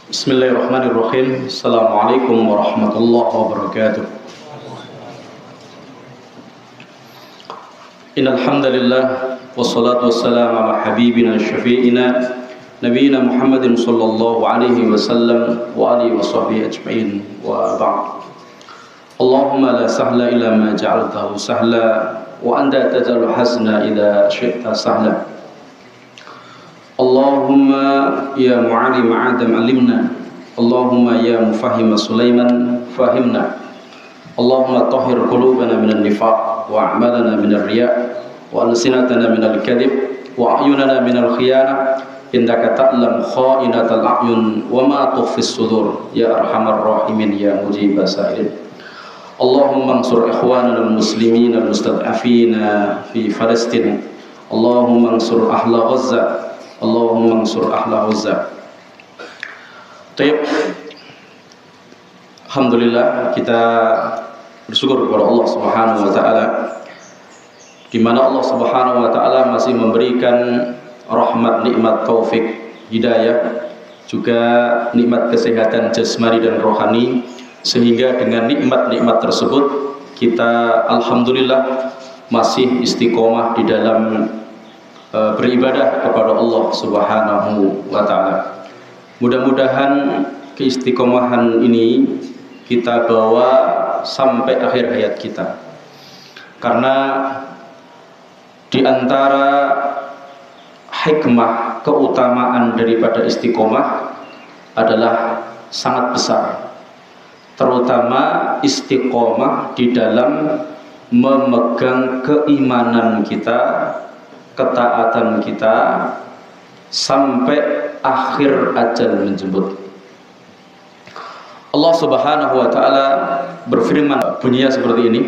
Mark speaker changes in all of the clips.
Speaker 1: Bismillahirrahmanirrahim. Assalamualaikum warahmatullahi wabarakatuh. Innal hamdalillah wassalatu wassalamu ala habibina syafi'ina nabiyina Muhammadin sallallahu alaihi wasallam wa alihi washabbihi ajma'in wa ba'd. Allahumma la sahla illa ma ja'altahu sahla wa anta taj'alul hazna idza syi'ta sahla. Allahumma ya mu'allim Adam alimna, Allahumma ya mufahhim Sulaiman fahimna, Allahumma tahhir qulubana minan nifaq wa a'malana minar riya wa alsinatana minal kadhib wa a'yunana minal khiyanah innaka ta'lam kha'inatal a'yun wa ma tukhfis sudur ya arhamar rahimin ya mujibas sa'ilin. Allahumma ansur ikhwanana al-muslimin al-mustad'afina fi Palestina, Allahumma ansur ahla Gaza, Allahumma ansur ahla Gaza. Baik. Alhamdulillah, kita bersyukur kepada Allah Subhanahu wa taala di mana Allah Subhanahu wa taala masih memberikan rahmat, nikmat, taufik, hidayah, juga nikmat kesehatan jasmani dan rohani, sehingga dengan nikmat-nikmat tersebut kita alhamdulillah masih istiqomah di dalam beribadah kepada Allah Subhanahu wa taala. Mudah-mudahan keistiqomahan ini kita bawa sampai akhir hayat kita. Karena di antara hikmah keutamaan daripada istiqomah adalah sangat besar. Terutama istiqomah di dalam memegang keimanan kita, ketaatan kita sampai akhir ajal menjemput. Allah Subhanahu wa taala berfirman bunyinya seperti ini.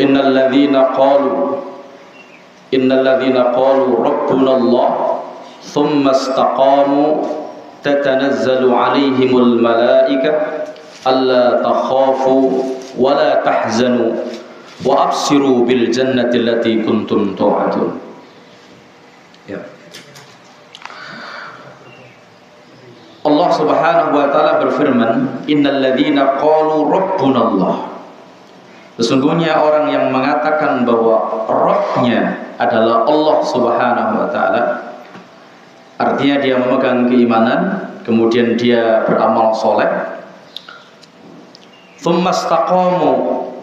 Speaker 1: Innal ladzina qalu rabbuna Allah thumma istaqamu tatanazzalu alaihimul malaikah alla takhafu wa la tahzanu wa absiru bil jannati allati kuntum tu'adun. Ya. Allah Subhanahu wa taala berfirman, innal ladzina qalu rabbuna Allah. Sesungguhnya orang yang mengatakan bahwa Rabb-nya adalah Allah Subhanahu wa taala, artinya dia memegang keimanan, kemudian dia beramal soleh, tsumma istaqamu,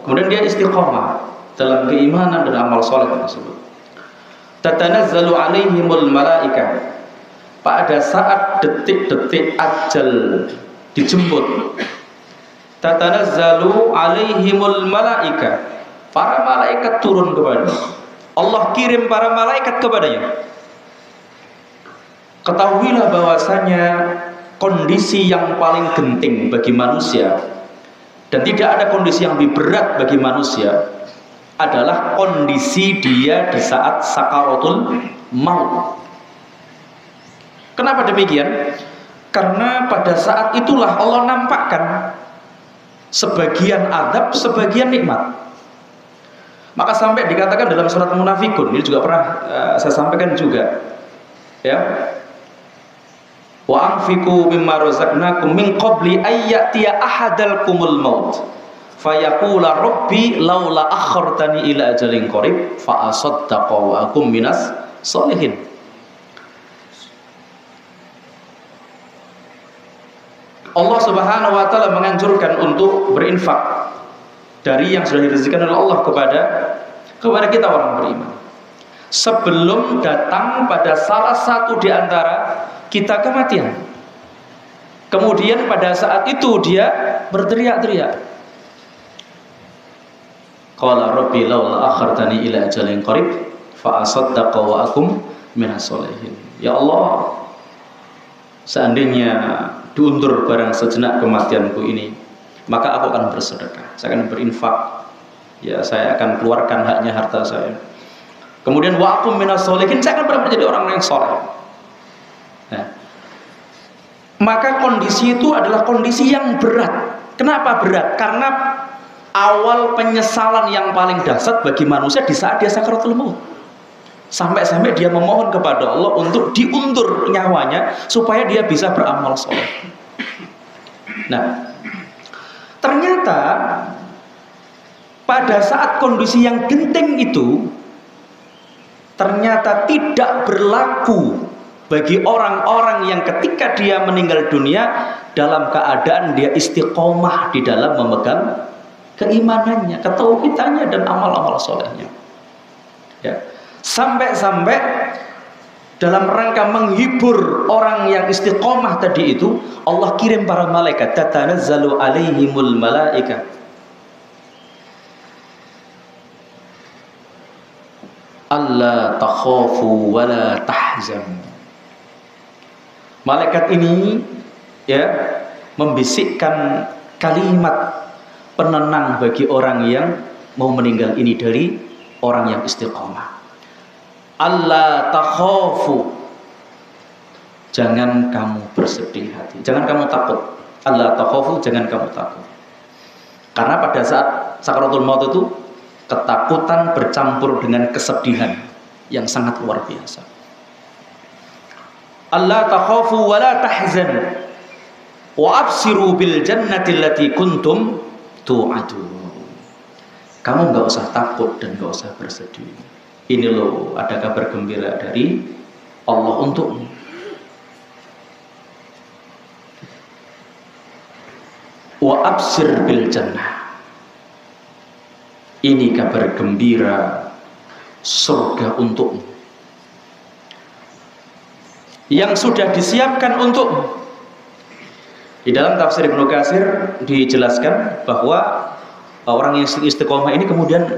Speaker 1: kemudian dia istiqamah dalam keimanan dan amal soleh tersebut. Tatanazzalu alaihimul malaikah, pada saat detik-detik ajal dijemput, tatanazzalu alaihimul malaikah, para malaikat turun kepadanya. Allah kirim para malaikat kepadanya. Ketahuilah bahwasanya kondisi yang paling genting bagi manusia, dan tidak ada kondisi yang lebih berat bagi manusia, adalah kondisi dia di saat sakaratul maut. Kenapa demikian? Karena pada saat itulah Allah nampakkan sebagian azab, sebagian nikmat. Maka sampai dikatakan dalam surat Munafikun, ini juga pernah saya sampaikan juga, ya. Wa anfiqu mimma razaqnakum min qabli ayyatiya ahadalkumul maut fayaqula rabbi laula akhartani ila ajalin qarib fa asaddaqa wa akum minas sholihin. Allah Subhanahu wa taala menganjurkan untuk berinfak dari yang sudah direzekikan oleh Allah kepada kita orang beriman, sebelum datang pada salah satu di antara kita kematian. Kemudian pada saat itu dia berteriak-teriak, qala rabbi laula akhartani ila ajalin qarib fa asaddaqa wa akum minas sholihin. Ya Allah, seandainya diundur barang sejenak kematianku ini, maka aku akan bersedekah, saya akan berinfak, ya, saya akan keluarkan haknya harta saya. Kemudian wa akum minas sholihin, saya akan menjadi orang yang soleh. Nah, maka kondisi itu adalah kondisi yang berat. Kenapa berat? Karena awal penyesalan yang paling dahsyat bagi manusia di saat dia sakaratul maut.
Speaker 2: Sampai-sampai dia memohon kepada Allah untuk diundur nyawanya supaya dia bisa beramal soleh. Nah, ternyata pada saat kondisi yang genting itu ternyata tidak berlaku bagi orang-orang yang ketika dia meninggal dunia dalam keadaan dia istiqomah di dalam memegang keimanannya, ketauhidannya dan amal-amal solehnya. Ya. Sampai-sampai dalam rangka menghibur orang yang istiqomah tadi itu, Allah kirim para malaikat, tatanazzalu alaihimul malaika alla takhafu wa la tahzanu. Malaikat ini ya membisikkan kalimat penenang bagi orang yang mau meninggal ini dari orang yang istiqomah. Allah takhafu, jangan kamu bersedih hati, jangan kamu takut. Allah takhafu, jangan kamu takut. Karena pada saat sakaratul maut itu ketakutan bercampur dengan kesedihan yang sangat luar biasa. Allah takhafu wa la tahzanu wa absiru bil jannati allati kuntum tu'adun. Kamu nggak usah takut dan nggak usah bersedih. Ini loh, ada kabar gembira dari Allah untukmu. Wa absir bil jannah. Ini kabar gembira surga untukmu yang sudah disiapkan untukmu. Di dalam tafsir Ibnu Katsir dijelaskan bahwa orang yang istiqomah ini kemudian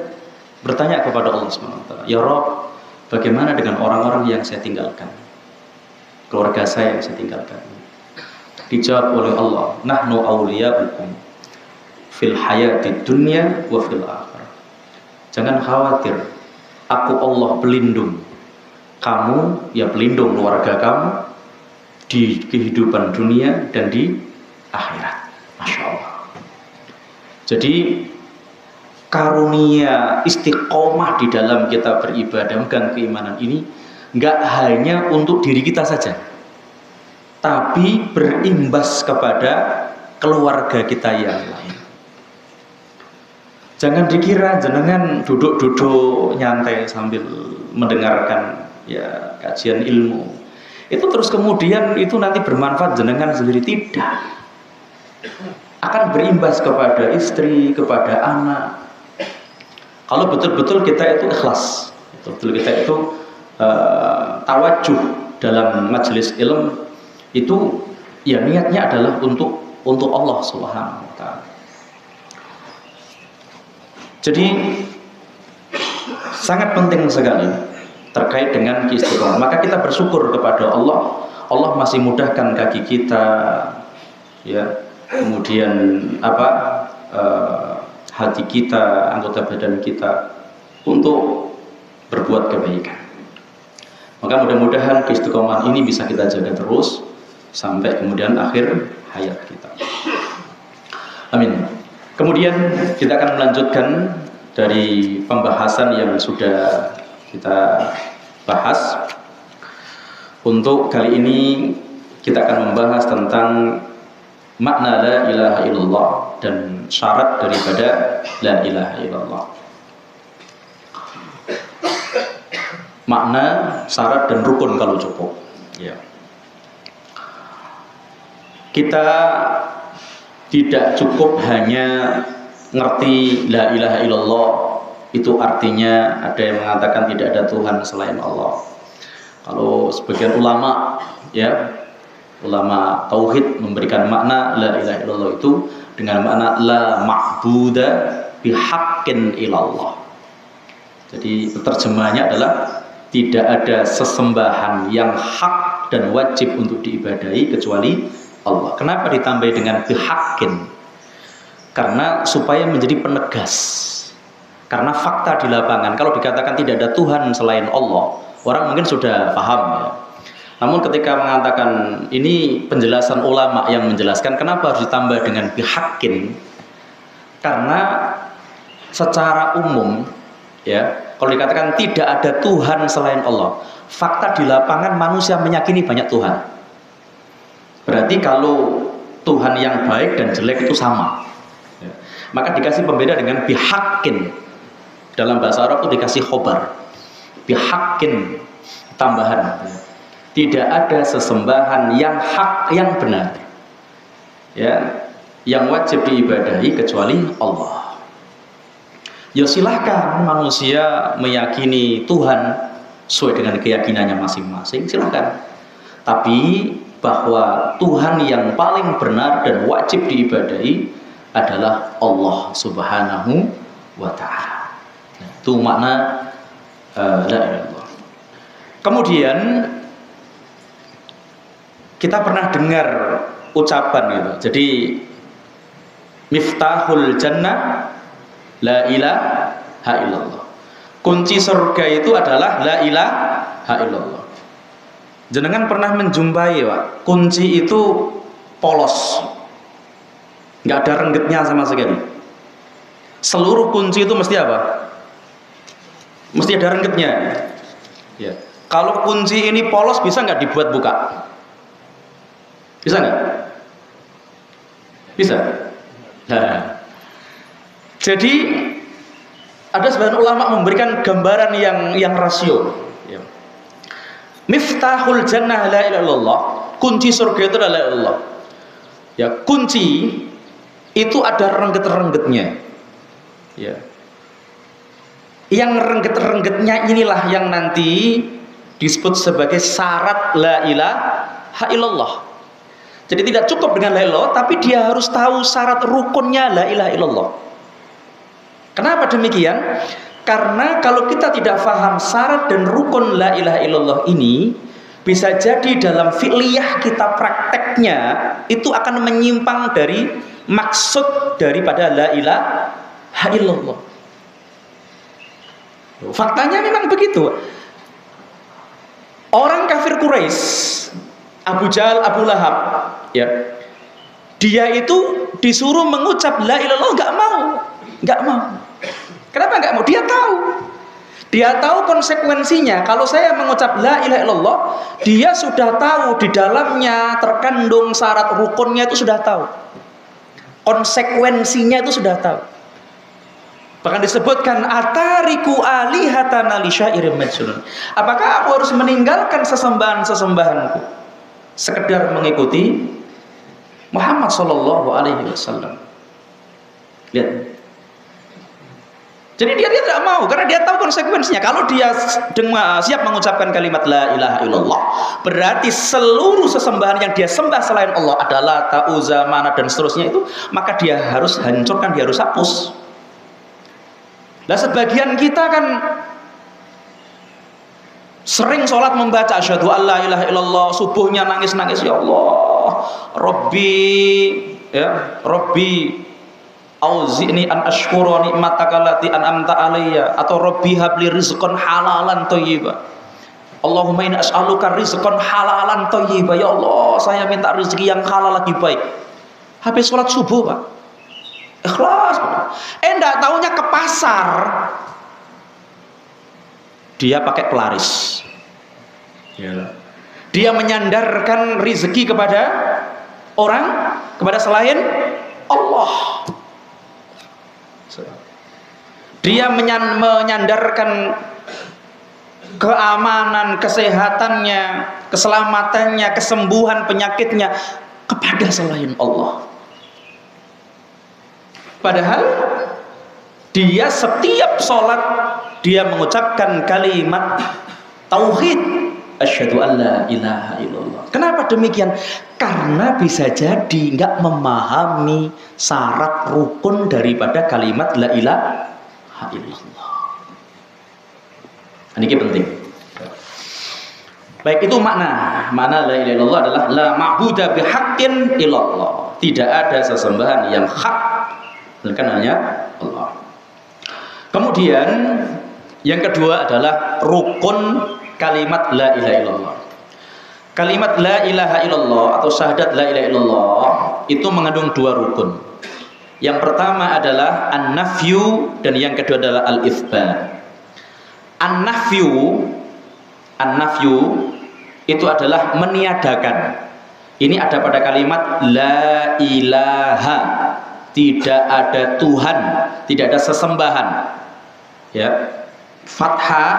Speaker 2: bertanya kepada Allah SWT, ya Rabb, bagaimana dengan orang-orang yang saya tinggalkan, keluarga saya yang saya tinggalkan? Dijawab oleh Allah, nahnu awliya'ukum fil hayatid dunya wa fil akhirah. Jangan khawatir, aku Allah pelindung kamu, ya pelindung keluarga kamu di kehidupan dunia dan di akhirat. Masya Allah. Jadi karunia istiqomah di dalam kita beribadah, memegang keimanan ini nggak hanya untuk diri kita saja, tapi berimbas kepada keluarga kita yang lain. Jangan dikira jenengan duduk-duduk nyantai sambil mendengarkan ya kajian ilmu itu terus kemudian itu nanti bermanfaat jenengan sendiri. Tidak, akan berimbas kepada istri, kepada anak. Kalau betul-betul kita itu ikhlas, betul-betul kita itu tawajuh dalam majelis ilmu, itu ya niatnya adalah untuk Allah Subhanahu wa taala. Jadi sangat penting sekali terkait dengan istiqomah. Maka kita bersyukur kepada Allah. Allah masih mudahkan kaki kita, ya, kemudian hati kita, anggota badan kita untuk berbuat kebaikan. Maka mudah-mudahan keistiqomahan ini bisa kita jaga terus sampai kemudian akhir hayat kita. Amin. Kemudian kita akan melanjutkan dari pembahasan yang sudah kita bahas. Untuk kali ini kita akan membahas tentang makna la ilaha illallah dan syarat daripada la ilaha illallah. Makna, syarat dan rukun kalau cukup. Ya. Kita tidak cukup hanya ngerti la ilaha illallah, itu artinya ada yang mengatakan tidak ada Tuhan selain Allah. Kalau sebagian ulama, ya, ulama tauhid memberikan makna la ilaha illallah itu dengan makna la ma'buda bihaqqin illallah. Jadi terjemahannya adalah tidak ada sesembahan yang hak dan wajib untuk diibadahi kecuali Allah. Kenapa ditambah dengan bihaqqin? Karena supaya menjadi penegas. Karena fakta di lapangan, kalau dikatakan tidak ada Tuhan selain Allah, orang mungkin sudah paham, ya. Namun ketika mengatakan ini penjelasan ulama yang menjelaskan kenapa harus ditambah dengan bihaqqin, karena secara umum, ya, Kalau dikatakan tidak ada Tuhan selain Allah, fakta di lapangan manusia meyakini banyak Tuhan. Berarti kalau Tuhan yang baik dan jelek itu sama, maka dikasih pembeda dengan bihakin. Dalam bahasa Arab itu dikasih khobar, bihakin, tambahan. Tidak ada sesembahan yang hak, yang benar, ya, yang wajib diibadahi kecuali Allah. Ya silahkan manusia meyakini Tuhan sesuai dengan keyakinannya masing-masing, silahkan. Tapi bahwa Tuhan yang paling benar dan wajib diibadahi adalah Allah Subhanahu wa ta'ala. Itu makna la ilaha illallah. Kemudian kita pernah dengar ucapan gitu. Jadi miftahul jannah la ilaha illallah. Kunci surga itu adalah la ilaha illallah. Jenengan pernah menjumpai, Pak, kunci itu polos, nggak ada renggetnya sama sekali. Seluruh kunci itu mesti apa? Mesti ada renggetnya. Ya. Kalau kunci ini polos, bisa nggak dibuat buka? Bisa nggak? Bisa. Nah. Jadi ada sebagian ulama memberikan gambaran yang rasio. Ya. Miftahul jannah la ilaha illallah. Kunci surga itu adalah la ilaha illallah. Ya, kunci itu ada rengget-renggetnya. Ya. Yang rengget-renggetnya inilah yang nanti disebut sebagai syarat la ilaha illallah. Jadi tidak cukup dengan la ilaha illallah, tapi dia harus tahu syarat rukunnya la ilaha illallah. Kenapa demikian? Karena kalau kita tidak paham syarat dan rukun la ilaha illallah ini, bisa jadi dalam fi'liyah kita prakteknya itu akan menyimpang dari maksud daripada la ilaha illallah. Faktanya memang begitu. Orang kafir Quraisy, Abu Jahal, Abu Lahab, ya, dia itu disuruh mengucap la ilaha illallah, nggak mau. Kenapa nggak mau? Dia tahu konsekuensinya. Kalau saya mengucap la ilaha illallah, dia sudah tahu di dalamnya terkandung syarat rukunnya, itu sudah tahu. Konsekuensinya itu sudah tahu. Bahkan disebutkan atariku alihatana li syairin majnun. Apakah aku harus meninggalkan sesembahan-sesembahanku sekedar mengikuti Muhammad sallallahu alaihi wasallam? Lihat. Jadi dia tidak mau karena dia tahu konsekuensinya. Kalau dia siap mengucapkan kalimat la ilaha illallah, berarti seluruh sesembahan yang dia sembah selain Allah adalah Ta'uza, Manat dan seterusnya itu, maka dia harus hancurkan, dia harus hapus. Nah, sebagian kita kan sering sholat membaca asyhadu an la ilaha illallah, subuhnya nangis-nangis, ya Allah, Rabbi auzi'ni an ashkura ni'mataka allati an'amta alayya, atau Rabbi habli rizqan halalan thayyiban. Allahumma inna as'aluka rizqan halalan thayyiban. Ya Allah, saya minta rezeki yang halal lagi baik. Habis sholat subuh, Pak, ikhlas. Enggak taunya ke pasar, dia pakai pelaris. Dia menyandarkan rezeki kepada orang, kepada selain Allah. Dia menyandarkan keamanan, kesehatannya, keselamatannya, kesembuhan penyakitnya kepada selain Allah. Padahal dia setiap sholat dia mengucapkan kalimat tauhid, asyhadu an la ilaha illallah. Kenapa demikian? Karena bisa jadi nggak memahami syarat rukun daripada kalimat la ilaha illallah. Ini penting. Baik, itu makna la ilaha illallah adalah la ma'budu bihaqqin illallah. Tidak ada sesembahan yang hak melainkan hanya Allah. Kemudian yang kedua adalah rukun kalimat la ilaha illallah. Kalimat la ilaha illallah atau syahadat la ilaha illallah itu mengandung dua rukun. Yang pertama adalah an-nafyu dan yang kedua adalah al-itsbat. An-nafyu itu adalah meniadakan. Ini ada pada kalimat la ilaha, tidak ada Tuhan, tidak ada sesembahan. Ya, fathah.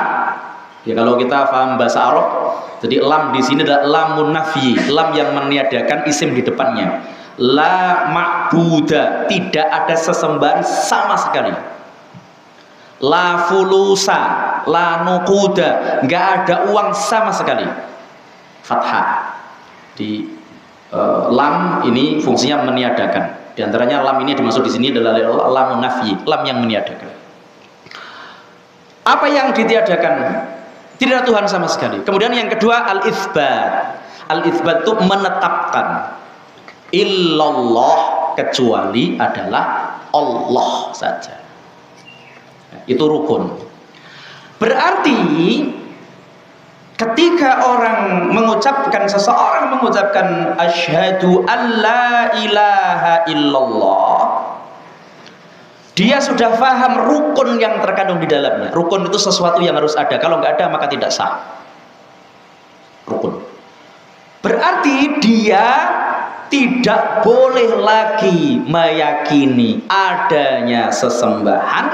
Speaker 2: Ya, kalau kita paham bahasa Arab, jadi lam di sini adalah lamun nafyi, lam yang meniadakan isim di depannya. La ma'buda, tidak ada sesembahan sama sekali. La fulusa, la nukuda, nggak ada uang sama sekali. Fathah. Di lam ini fungsinya meniadakan. Di antaranya lam ini dimaksud di sini adalah lamun nafyi, lam yang meniadakan. Apa yang ditiadakan? Tidak ada Tuhan sama sekali. Kemudian yang kedua al-itsbat. Al-itsbat itu menetapkan. Illallah, kecuali adalah Allah saja. Itu rukun. Berarti ketika seseorang mengucapkan asyhadu alla ilaha illallah, dia sudah paham rukun yang terkandung di dalamnya. Rukun itu sesuatu yang harus ada. Kalau nggak ada maka tidak sah. Rukun. Berarti dia tidak boleh lagi meyakini adanya sesembahan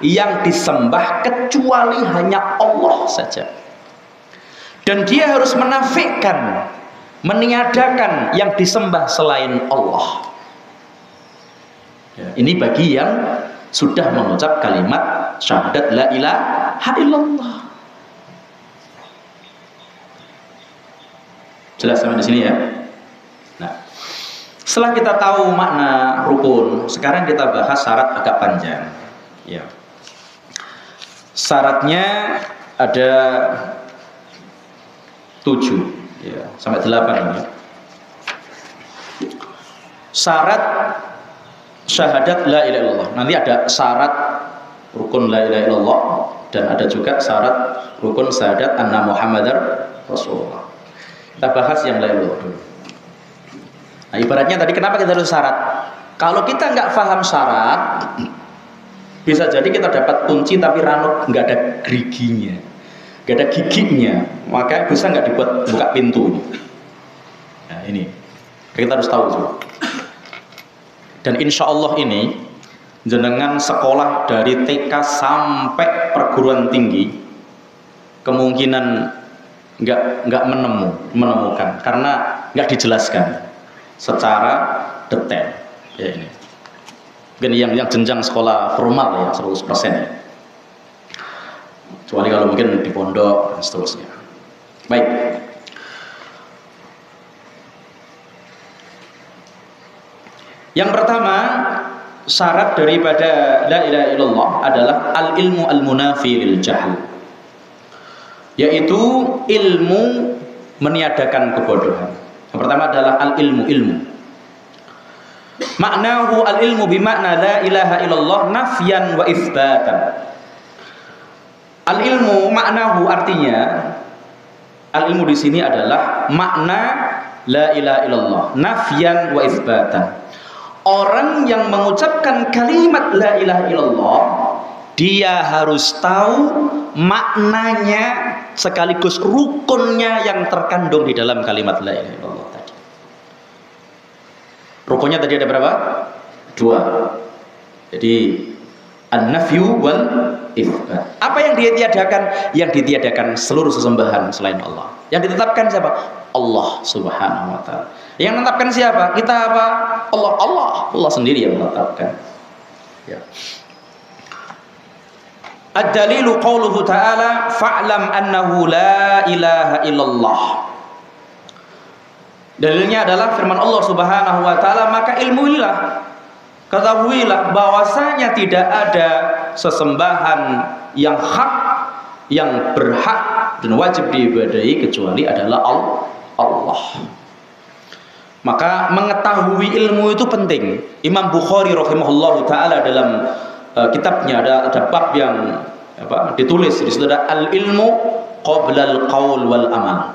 Speaker 2: yang disembah kecuali hanya Allah saja. Dan dia harus menafikan, meniadakan yang disembah selain Allah. Ya, ini bagi yang sudah mengucap kalimat syahadat la ilaha illallah. Jelas sampai di sini ya. Nah, setelah kita tahu makna rukun, sekarang kita bahas syarat agak panjang. Ya. Syaratnya ada 7 ya, sampai 8 ini. Syarat syahadat la ilaha illallah. Nanti ada syarat rukun la ilaha illallah dan ada juga syarat rukun syahadat anna Muhammadar Rasulullah. Kita bahas yang la ilaha illallah dulu. Nah, ibaratnya tadi kenapa kita harus syarat? Kalau kita nggak paham syarat, bisa jadi kita dapat kunci tapi ranuk nggak ada geriginya, nggak ada giginya, maka bisa nggak dibuat buka pintu. Nah, ini kita harus tahu juga. Dan insya Allah ini jenengan sekolah dari TK sampai perguruan tinggi kemungkinan nggak menemukan karena nggak dijelaskan secara detail ya ini. Mungkin yang jenjang sekolah formal ya 100% ya. Kecuali kalau mungkin di pondok dan seterusnya. Baik. Yang pertama, syarat daripada la ilaha illallah adalah al-ilmu al-munafi lil jahl. Yaitu ilmu meniadakan kebodohan. Yang pertama adalah al-ilmu, ilmu. Maknahu al-ilmu bimakna la ilaha illallah nafyan wa itsbatan. Al-ilmu maknahu artinya al-ilmu di sini adalah makna la ilaha illallah nafyan wa itsbatan. Orang yang mengucapkan kalimat la ilaha illallah, dia harus tahu maknanya sekaligus rukunnya yang terkandung di dalam kalimat la ilaha illallah tadi. Rukunnya tadi ada berapa? 2. Jadi an-nafyu wal itsbat. Apa yang dia tiadakan? Yang ditiadakan seluruh sesembahan selain Allah. Yang ditetapkan siapa? Allah Subhanahu wa taala. Yang menetapkan siapa? Kita apa? Allah sendiri yang menetapkan. Ya. Ad-dalilu qauluhu ta'ala fa'lam annahu la ilaha illallah. Dalilnya adalah firman Allah Subhanahu wa taala, maka ilmuilah, ketahuilah bahwasanya tidak ada sesembahan yang hak, yang berhak dan wajib diibadahi kecuali adalah Allah. Maka mengetahui ilmu itu penting. Imam Bukhari rahimahullahu taala dalam kitabnya ada bab yang ditulis di situ ada al-ilmu qabla al-qaul wal amal.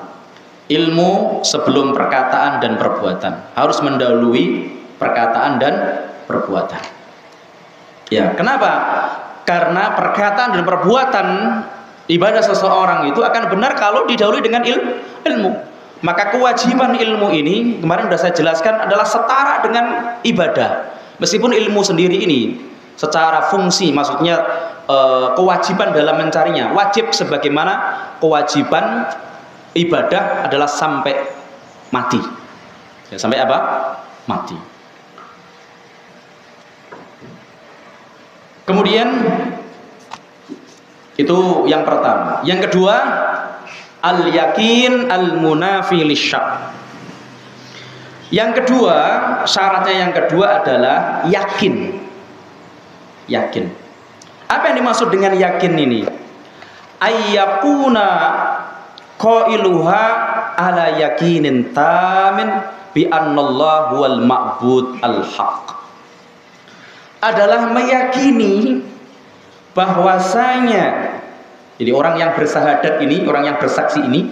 Speaker 2: Ilmu sebelum perkataan dan perbuatan, harus mendahului perkataan dan perbuatan. Ya, kenapa? Karena perkataan dan perbuatan Ibadah seseorang itu akan benar kalau didahului dengan ilmu. Maka kewajiban ilmu ini kemarin sudah saya jelaskan adalah setara dengan ibadah. Meskipun ilmu sendiri ini secara fungsi, maksudnya kewajiban dalam mencarinya wajib sebagaimana kewajiban ibadah adalah sampai mati. Ya, sampai apa? Mati. Kemudian itu yang pertama. Yang kedua, al-yakin al-munafi lisyak. Yang kedua, syaratnya yang kedua adalah yakin. Yakin. Apa yang dimaksud dengan yakin ini? Ayyakuna qailuha ala yakinin tamin bi annallahu wal ma'bud al-haq. Adalah meyakini bahwasanya, jadi orang yang bersahadat ini, orang yang bersaksi ini,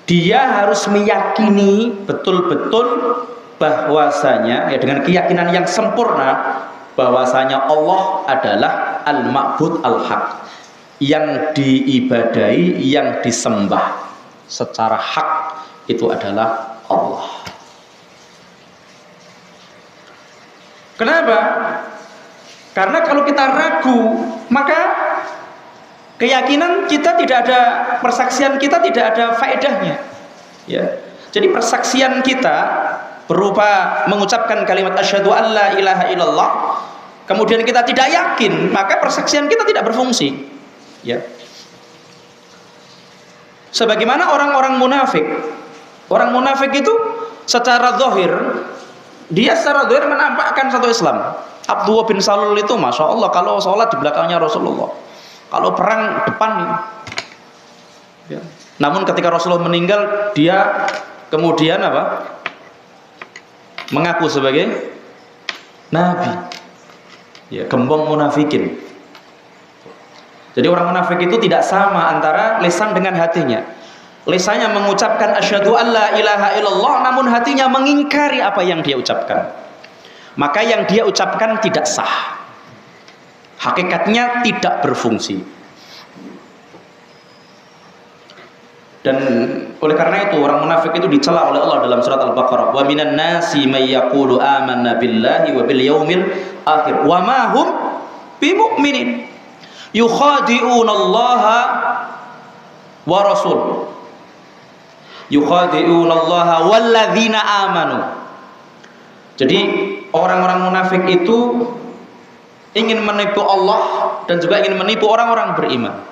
Speaker 2: dia harus meyakini betul-betul bahwasanya, ya dengan keyakinan yang sempurna, bahwasanya Allah adalah al-ma'bud al-haq, yang diibadahi, yang disembah secara hak itu adalah Allah. Kenapa? Karena kalau kita ragu, maka keyakinan kita tidak ada, persaksian kita tidak ada faedahnya. Ya. Jadi persaksian kita berupa mengucapkan kalimat asyhadu an la ilaha illallah, kemudian kita tidak yakin, maka persaksian kita tidak berfungsi. Ya. Sebagaimana orang-orang munafik. Orang munafik itu secara zahir, dia secara zahir menampakkan satu Islam. Abdullah bin Salul itu Masya Allah kalau sholat di belakangnya Rasulullah, kalau perang depan ini. Ya. Namun ketika Rasulullah meninggal, dia kemudian apa? Mengaku sebagai nabi. Ya, gembong munafikin. Jadi orang munafik itu tidak sama antara lisan dengan hatinya. Lisannya mengucapkan asyhadu an la ilaha illallah, namun hatinya mengingkari apa yang dia ucapkan. Maka yang dia ucapkan tidak sah, hakikatnya tidak berfungsi. Dan oleh karena itu orang munafik itu dicela oleh Allah dalam surat Al-Baqarah, wa minan nasi may yaqulu amanna billahi wa bil yaumil akhir wa ma hum bimu'minin yukhadi'unallaha wa rasul yukhadi'unallaha walladzina amanu. Jadi orang-orang munafik itu ingin menipu Allah dan juga ingin menipu orang-orang beriman.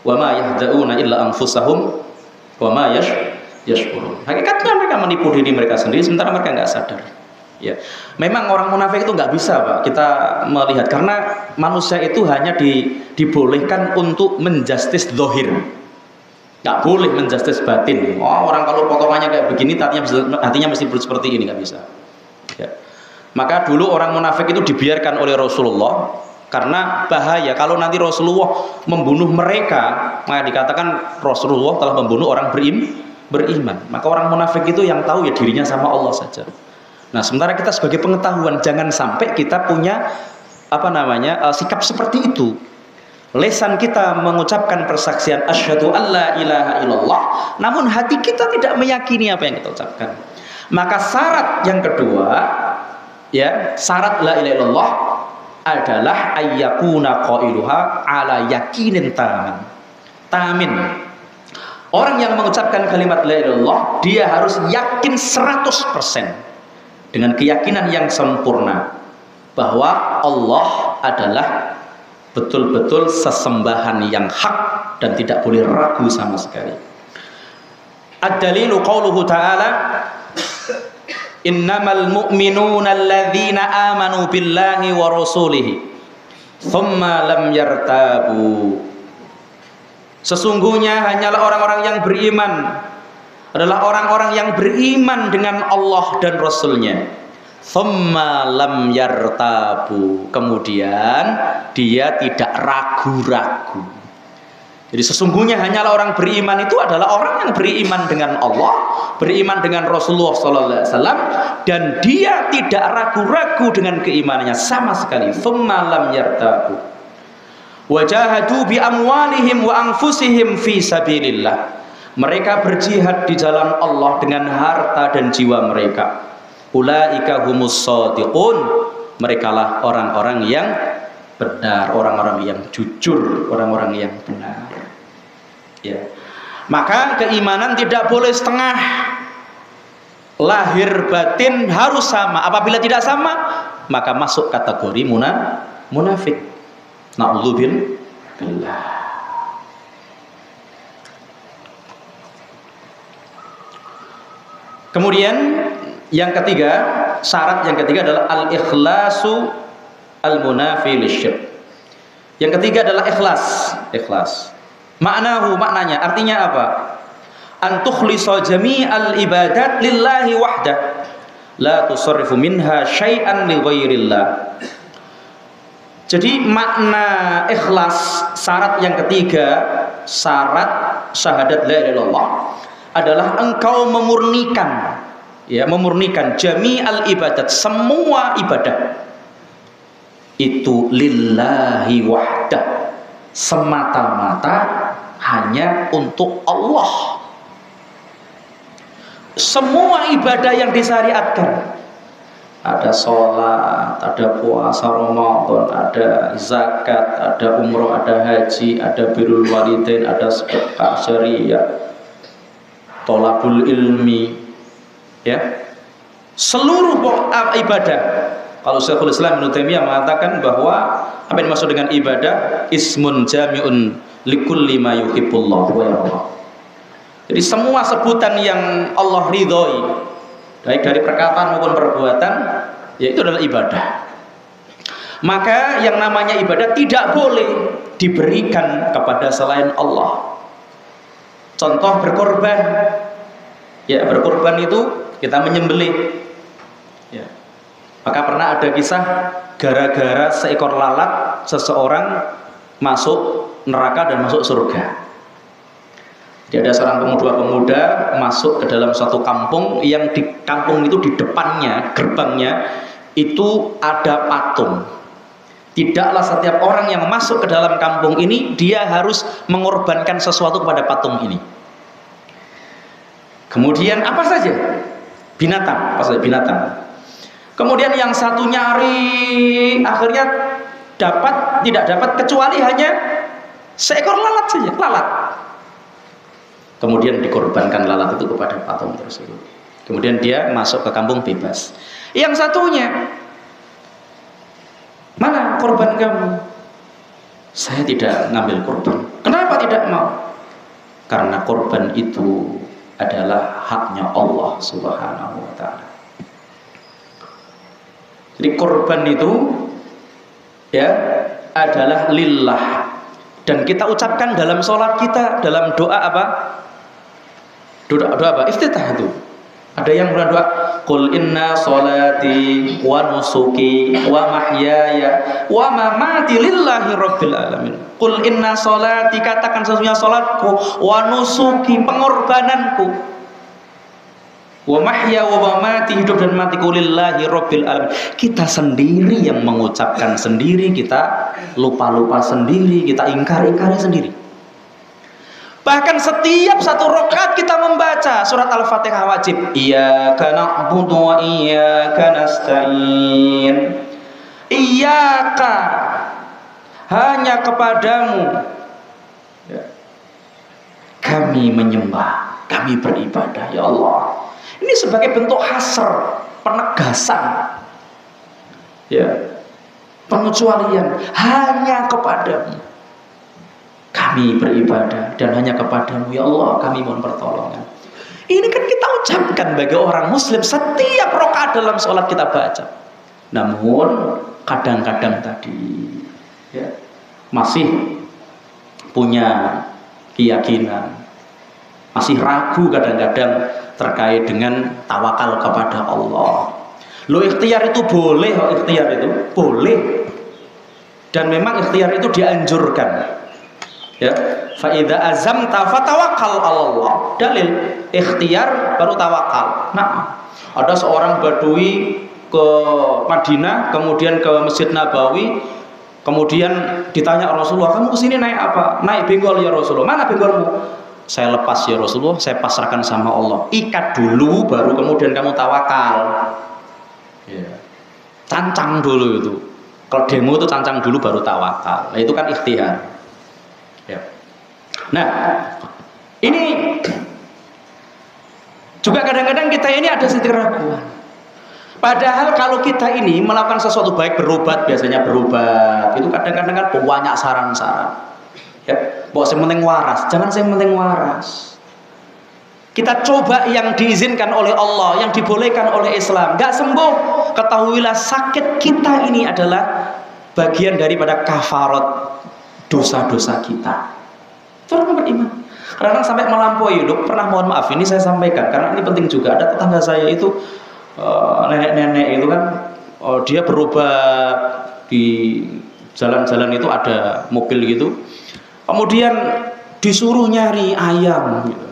Speaker 2: Wa ma yahda'una illa anfusahum wa ma yashkurun. Hakikatnya mereka menipu diri mereka sendiri sementara mereka nggak sadar. Ya, memang orang munafik itu nggak bisa, Pak, kita melihat karena manusia itu hanya dibolehkan untuk menjustis zahir. Nggak boleh menjustis batin. Oh, orang kalau potongannya kayak begini, hatinya mesti seperti ini, nggak bisa. Ya. Maka dulu orang munafik itu dibiarkan oleh Rasulullah karena bahaya kalau nanti Rasulullah membunuh mereka, maka dikatakan Rasulullah telah membunuh orang beriman. Maka orang munafik itu yang tahu ya dirinya sama Allah saja. Nah, sementara kita sebagai pengetahuan jangan sampai kita punya sikap seperti itu. Lisan kita mengucapkan persaksian asyhadu an la ilaha illallah, namun hati kita tidak meyakini apa yang kita ucapkan. Maka syarat yang kedua, ya, syarat la ilaha illallah adalah ayyakuna qailuha ala yakinin tamin. Orang yang mengucapkan kalimat la ilaha illallah, dia harus yakin 100% dengan keyakinan yang sempurna bahwa Allah adalah betul-betul sesembahan yang hak dan tidak boleh ragu sama sekali. Ad-dalilu qauluhu ta'ala innamal mu'minuna alladzina amanu billahi wa rasulihi thumma lam yartabu. Sesungguhnya hanyalah orang-orang yang beriman adalah orang-orang yang beriman dengan Allah dan Rasulnya. Thumma lam yartabu, kemudian dia tidak ragu-ragu. Jadi sesungguhnya hanyalah orang beriman itu adalah orang yang beriman dengan Allah, beriman dengan Rasulullah SAW, dan dia tidak ragu-ragu dengan keimanannya sama sekali. Thumma lam yartabu. Wajahadu bi amwalihim wa anfusihim fi sabilillah. Mereka berjihad di jalan Allah dengan harta dan jiwa mereka. Ulaika humus shadiqun. Merekalah orang-orang yang benar, orang-orang yang jujur, orang-orang yang benar. Ya. Maka keimanan tidak boleh setengah. Lahir batin harus sama. Apabila tidak sama, maka masuk kategori munafik. Na'udzubillah. Kemudian yang ketiga, syarat yang ketiga adalah al-ikhlasu al-munafi lisyirk. Yang ketiga adalah ikhlas. Maknanya artinya apa? An tukhlisa jami'al ibadat lillahi wahdah, la tusarrifu minha syai'an li ghairillah. Jadi makna ikhlas, syarat yang ketiga, syarat syahadat la ilaha illallah adalah engkau memurnikan, ya, memurnikan jami'al ibadat, semua ibadah itu lillahi wahdah, semata-mata hanya untuk Allah. Semua ibadah yang disyariatkan, ada sholat, ada puasa Ramadan, ada zakat, ada umroh, ada haji, ada birrul walidain, ada sedekah syariah, thalabul ilmi, ya, seluruh ibadah. Kalau Syekhul Islam Ibnu Taimiyah mengatakan bahwa apa yang dimaksud dengan ibadah, ismun jami'un likulli ma yuhibbullah wa yarda. Jadi semua sebutan yang Allah ridhoi, baik dari perkataan maupun perbuatan, yaitu adalah ibadah. Maka yang namanya ibadah tidak boleh diberikan kepada selain Allah. Contoh berkorban, ya, berkorban itu kita menyembelih, ya. Maka pernah ada kisah gara-gara seekor lalat seseorang masuk neraka dan masuk surga. Jadi ada seorang pemuda masuk ke dalam suatu kampung, yang di kampung itu di depannya, gerbangnya itu ada patung. Tidaklah setiap orang yang masuk ke dalam kampung ini dia harus mengorbankan sesuatu kepada patung ini. Kemudian apa saja? Binatang, apa saja binatang. Kemudian yang satu nyari, akhirnya tidak dapat kecuali hanya seekor lalat saja, lalat. Kemudian dikorbankan lalat itu kepada patung tersebut. Kemudian dia masuk ke kampung bebas. Yang satunya, mana korban kamu? Saya tidak ngambil korban. Kenapa tidak mau? Karena korban itu adalah haknya Allah Subhanahu wa ta'ala. Jadi korban itu, ya, adalah lillah. Dan kita ucapkan dalam sholat kita, dalam doa apa? Doa apa? Iftitah itu. Ada yang berdoa, qul inna sholati wa nusuki wa mahyaya wa mamati lillahi rabbil alamin. Qul inna sholati, katakan sesungguhnya sholatku, wa nusuki, pengorbananku, wa mahya wa mamati, hidup dan matiku, lillahi rabbil alamin. Kita sendiri yang mengucapkan sendiri, kita lupa-lupa sendiri, kita ingkar-ingkari sendiri. Bahkan setiap satu rakaat kita membaca surat Al-Fatihah wajib. Iyyaka na'budu wa iyyaka nasta'in. Iyyaka, hanya kepadamu, ya, kami menyembah, kami beribadah, ya Allah. Ini sebagai bentuk hasr, penegasan, ya, pengecualian. Hanya kepadamu kami beribadah, dan hanya kepadamu, ya Allah, kami mohon pertolongan. Ini kan kita ucapkan bagi orang muslim setiap rakaat dalam sholat kita baca. Namun kadang-kadang tadi, ya, masih punya keyakinan, masih ragu kadang-kadang terkait dengan tawakal kepada Allah. Lo ikhtiar itu boleh, ikhtiar itu boleh, dan memang ikhtiar itu dianjurkan. Ya, fa idza azamta fatawakkal 'alallah. Dalil ikhtiar baru tawakal. Nah, ada seorang badui ke Madinah, kemudian ke Masjid Nabawi, Kemudian ditanya Rasulullah, kamu kesini naik apa? Naik benggol ya Rasulullah. Mana benggolmu? Saya lepas ya Rasulullah, saya pasrahkan sama Allah. Ikat dulu, baru kemudian kamu tawakal. Ya. Cancang dulu itu. Kalau demo itu cancang dulu, baru tawakal. Nah, itu kan ikhtiar. Ya. Nah, ini juga kadang-kadang kita ini ada sedikit keraguan. Padahal kalau kita ini melakukan sesuatu baik, berobat, biasanya berobat itu kadang-kadang kan banyak saran-saran. Ya, bahwa yang penting waras, jangan yang penting waras. Kita coba yang diizinkan oleh Allah, yang dibolehkan oleh Islam, nggak sembuh, ketahuilah sakit kita ini adalah bagian daripada kafarat dosa-dosa kita. Itu orang beriman. Kadang-kadang sampai melampaui. Dok, pernah mohon maaf ini saya sampaikan karena ini penting juga. Ada tetangga saya itu nenek-nenek itu kan dia berobat di jalan-jalan itu ada mobil gitu, kemudian disuruh nyari ayam gitu.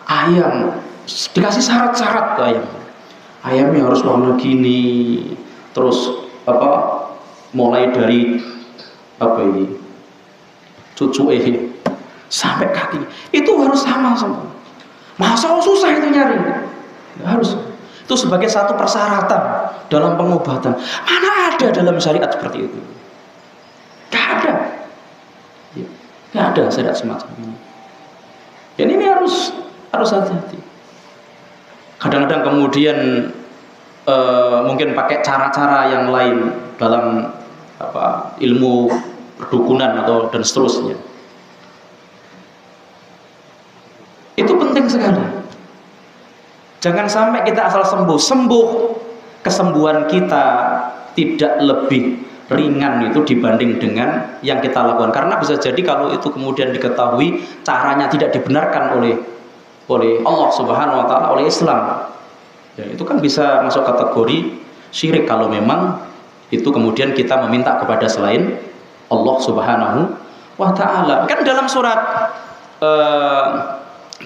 Speaker 2: Ayam dikasih syarat-syarat ke ayamnya harus warna gini, terus mulai dari cucu sampai kaki itu harus sama semua. Masa susah itu nyari? Harus. Itu sebagai satu persyaratan dalam pengobatan. Mana ada dalam syariat seperti itu? Gak ada. Gak ada syariat semacam ini. Dan ini harus hati-hati. Kadang-kadang kemudian mungkin pakai cara-cara yang lain dalam ilmu perdukunan atau dan seterusnya. Itu penting sekali. Jangan sampai kita asal sembuh, kesembuhan kita tidak lebih ringan itu dibanding dengan yang kita lakukan. Karena bisa jadi kalau itu kemudian diketahui caranya tidak dibenarkan oleh Allah Subhanahu wa taala, oleh Islam. Ya, itu kan bisa masuk kategori syirik kalau memang itu kemudian kita meminta kepada selain Allah Subhanahu wa taala. Kan dalam surat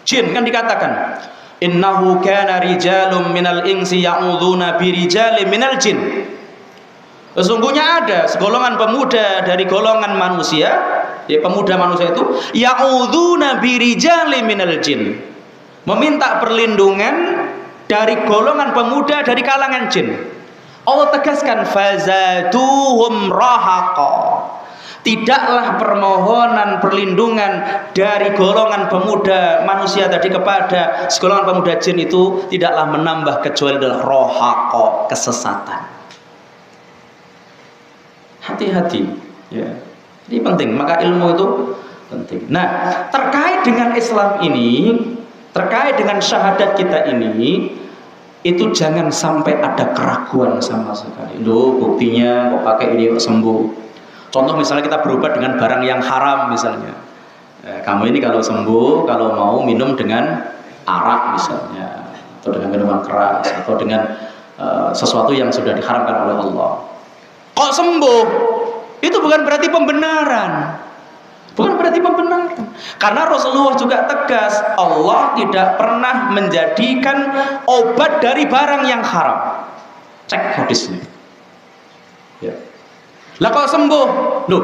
Speaker 2: Jin kan dikatakan innahu kana rijalun minal insi ya'udzuuna birijalin minal jin. Sesungguhnya ada segolongan pemuda dari golongan manusia, ya pemuda manusia itu ya'udzuuna birijalin minal jin. Meminta perlindungan dari golongan pemuda dari kalangan jin. Allah tegaskan fazaduhum rahaqa. Tidaklah permohonan perlindungan dari golongan pemuda manusia tadi kepada golongan pemuda jin itu tidaklah menambah kecuali adalah rohaqo, kesesatan. Hati-hati ya. Ini penting, maka ilmu itu penting. Nah, terkait dengan Islam ini, terkait dengan syahadat kita ini, itu jangan sampai ada keraguan sama sekali. Loh, buktinya kok pakai ini kok sembuh. Contoh misalnya kita berobat dengan barang yang haram misalnya. Kamu ini kalau sembuh, kalau mau minum dengan arak misalnya, atau dengan minuman keras, atau dengan sesuatu yang sudah diharamkan oleh Allah. Kok sembuh? Itu bukan berarti pembenaran. Bukan berarti pembenaran. Karena Rasulullah juga tegas, Allah tidak pernah menjadikan obat dari barang yang haram. Cek hadisnya. Ya. Lah kalau sembuh, loh,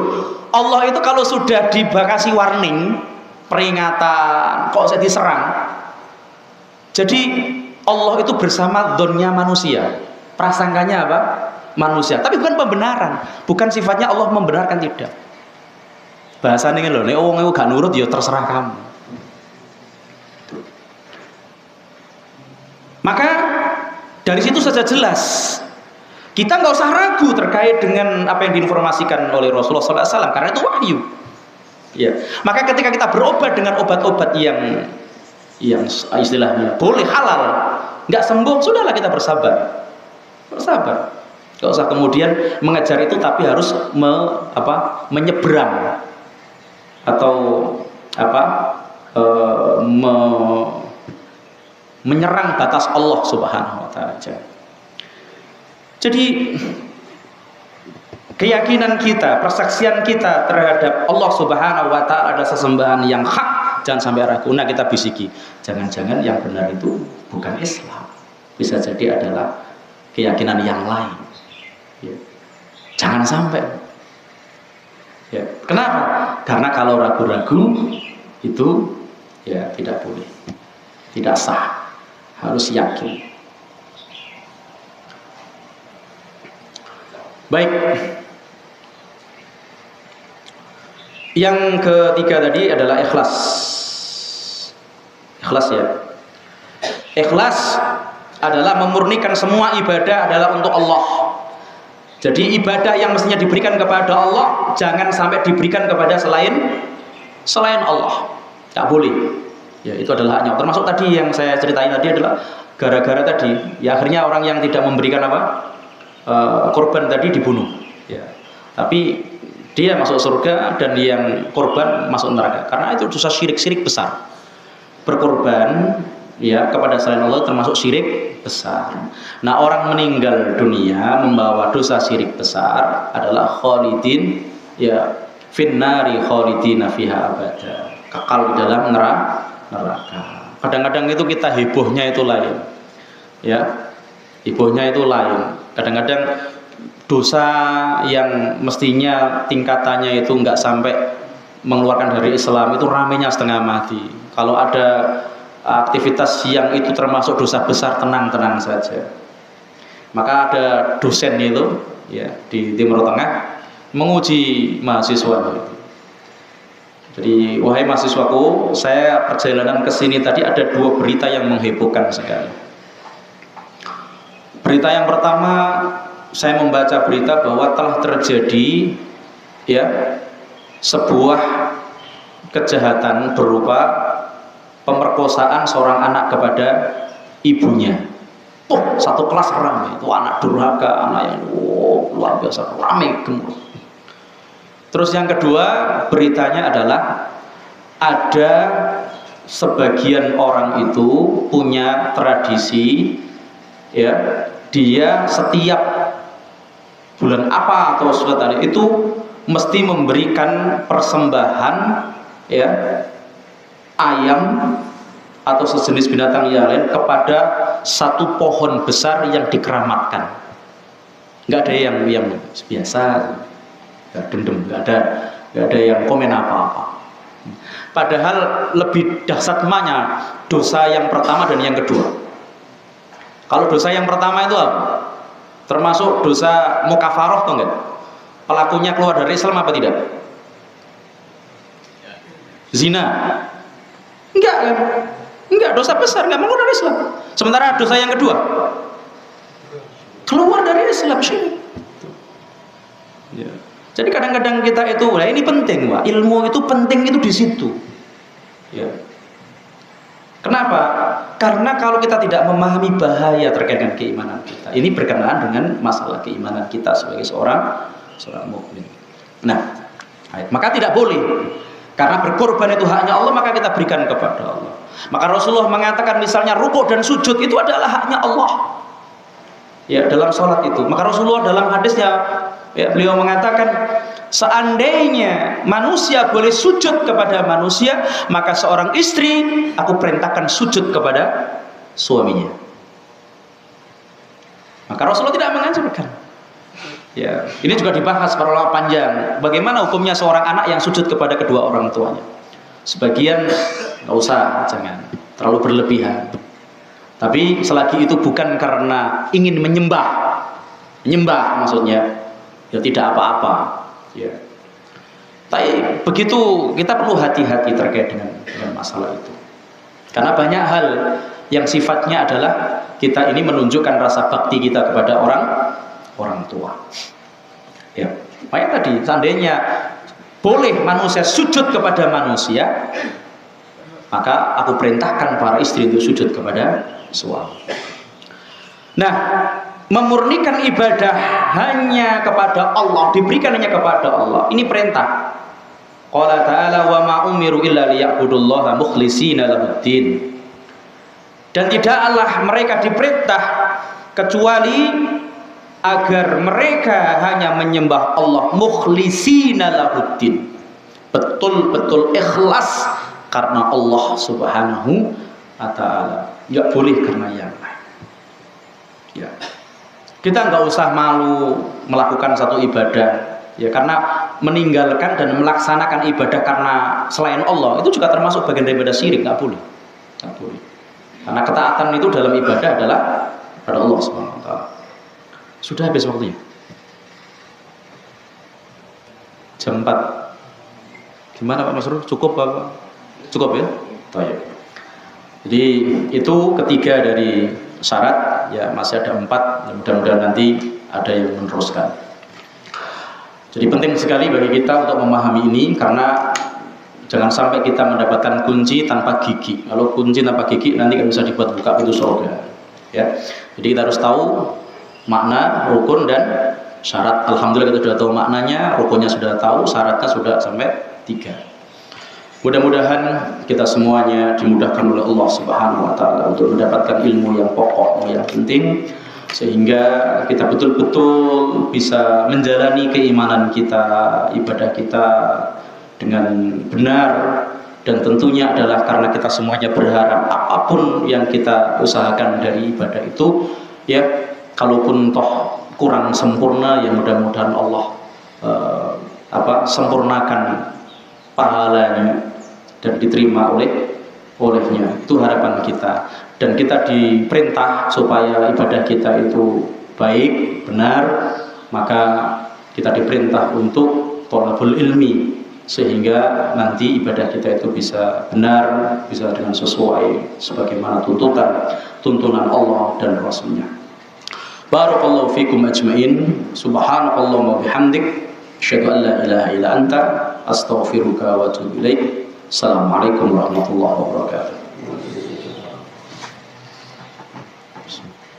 Speaker 2: Allah itu kalau sudah dikasih warning, peringatan, kok saya diserang. Jadi Allah itu bersama dzonnya manusia, prasangkanya apa? Manusia. Tapi bukan pembenaran, bukan sifatnya Allah membenarkan, tidak. Bahasanya lho, nek wong gak nurut ya terserah kamu. Maka dari situ saja jelas. Kita nggak usah ragu terkait dengan apa yang diinformasikan oleh Rasulullah SAW karena itu wahyu. Ya. Maka ketika kita berobat dengan obat-obat yang istilahnya boleh halal, nggak sembuh, sudahlah kita bersabar. Nggak usah kemudian mengejar itu, tapi harus menyeberang atau menyerang batas Allah Subhanahu wa taala. Jadi keyakinan kita, persaksian kita terhadap Allah Subhanahu wa taala ada sesembahan yang hak, jangan sampai ragu. Nah, kita bisiki, jangan-jangan yang benar itu bukan Islam. Bisa jadi adalah keyakinan yang lain. Ya. Jangan sampai. Ya, kenapa? Karena kalau ragu-ragu itu ya tidak boleh, tidak sah, harus yakin. Baik. Yang ketiga tadi adalah ikhlas. Ikhlas ya. Ikhlas adalah memurnikan semua ibadah adalah untuk Allah. Jadi ibadah yang mestinya diberikan kepada Allah jangan sampai diberikan kepada selain Allah. Tak boleh. Ya, itu adalah haknya. Termasuk tadi yang saya ceritain tadi adalah gara-gara tadi, ya akhirnya orang yang tidak memberikan korban tadi dibunuh. Ya. Tapi dia masuk surga dan yang korban masuk neraka. Karena itu dosa syirik besar. Berkorban ya kepada selain Allah termasuk syirik besar. Nah, orang meninggal dunia membawa dosa syirik besar adalah khalidin ya finnari khalidina fiha abada. Kekal di dalam neraka. Kadang-kadang itu kita hebohnya itu lain. Ya. Hebohnya itu lain. Kadang-kadang dosa yang mestinya tingkatannya itu enggak sampai mengeluarkan dari Islam itu ramenya setengah mati. Kalau ada aktivitas yang itu termasuk dosa besar, tenang-tenang saja. Maka ada dosen itu ya di Timur Tengah menguji mahasiswa itu. Jadi, wahai mahasiswaku, saya perjalanan ke sini tadi ada dua berita yang menghebohkan sekali. Berita yang pertama, saya membaca berita bahwa telah terjadi ya sebuah kejahatan berupa pemerkosaan seorang anak kepada ibunya. Satu kelas ramai, itu anak durhaka, anak yang luar biasa ramai gemuruh. Terus yang kedua, beritanya adalah ada sebagian orang itu punya tradisi ya, dia setiap bulan apa atau suatu hari itu mesti memberikan persembahan ya ayam atau sejenis binatang yang lain kepada satu pohon besar yang dikeramatkan. Nggak ada yang biasa, nggak dendam, nggak ada yang komen apa-apa. Padahal lebih dahsyat mana dosa yang pertama dan yang kedua. Kalau dosa yang pertama itu apa? Termasuk dosa mukafaroh atau enggak? Pelakunya keluar dari Islam apa tidak? Zina. Enggak kan? Enggak, dosa besar, enggak keluar dari Islam. Sementara dosa yang kedua keluar dari Islam, syirik. Ya. Jadi kadang-kadang kita itu, nah ini penting, Pak. Ilmu itu penting itu di situ. Ya. Kenapa? Karena kalau kita tidak memahami bahaya terkait dengan keimanan kita, ini berkenaan dengan masalah keimanan kita sebagai seorang mukmin. Nah, maka tidak boleh. Karena berkorban itu haknya Allah, maka kita berikan kepada Allah. Maka Rasulullah mengatakan misalnya rukuk dan sujud itu adalah haknya Allah. Ya, dalam sholat itu. Maka Rasulullah dalam hadisnya ya, beliau mengatakan seandainya manusia boleh sujud kepada manusia, maka seorang istri aku perintahkan sujud kepada suaminya. Maka Rasulullah tidak mengajarkan. Ya, ini juga dibahas para ulama panjang. Bagaimana hukumnya seorang anak yang sujud kepada kedua orang tuanya? Sebagian nggak usah, jangan terlalu berlebihan. Tapi selagi itu bukan karena ingin menyembah maksudnya, ya tidak apa-apa. Ya. Tapi begitu kita perlu hati-hati terkait dengan masalah itu. Karena banyak hal yang sifatnya adalah kita ini menunjukkan rasa bakti kita kepada orang tua. Ya, makanya tadi seandainya boleh manusia sujud kepada manusia, maka aku perintahkan para istri untuk sujud kepada suami. Nah, memurnikan ibadah hanya kepada Allah, diberikan hanya kepada Allah. Ini perintah. Qala ta'ala wa ma umiru illa liya'budullaha mukhlishina lahuddin. Dan tidaklah mereka diperintah kecuali agar mereka hanya menyembah Allah mukhlishina lahuddin. Betul-betul ikhlas karena Allah Subhanahu wa ta'ala. Ya boleh karena yang lain. Ya. Kita nggak usah malu melakukan satu ibadah, ya karena meninggalkan dan melaksanakan ibadah karena selain Allah itu juga termasuk bagian daripada syirik, nggak boleh. Nggak boleh. Karena ketaatan itu dalam ibadah adalah pada Allah Subhanahu wa taala. Sudah habis waktunya. Jam 4. Gimana Pak Masrur? Cukup apa? Cukup ya? Baik. Jadi itu ketiga dari syarat, ya masih ada 4, mudah-mudahan nanti ada yang meneruskan. Jadi penting sekali bagi kita untuk memahami ini, karena jangan sampai kita mendapatkan kunci tanpa gigi. Kalau kunci tanpa gigi nanti kan bisa dibuat buka pintu surga. Ya. Jadi kita harus tahu makna rukun dan syarat. Alhamdulillah kita sudah tahu maknanya, rukunnya sudah tahu, syaratnya sudah sampai 3. Mudah-mudahan kita semuanya dimudahkan oleh Allah Subhanahu wa taala untuk mendapatkan ilmu yang pokok, yang penting, sehingga kita betul-betul bisa menjalani keimanan kita, ibadah kita dengan benar, dan tentunya adalah karena kita semuanya berharap apapun yang kita usahakan dari ibadah itu, ya kalaupun toh kurang sempurna, ya mudah-mudahan Allah sempurnakan pahalanya dan diterima olehnya. Itu harapan kita, dan kita diperintah supaya ibadah kita itu baik, benar, maka kita diperintah untuk thalabul ilmi, sehingga nanti ibadah kita itu bisa benar, bisa dengan sesuai sebagaimana tuntunan Allah dan Rasulnya. Barakallahu fikum ajmain. Subhanakallahumma bihamdik, asyhadu an la ilaha illa anta, astaghfiruka wa atubu ilaik. Assalamualaikum warahmatullahi wabarakatuh.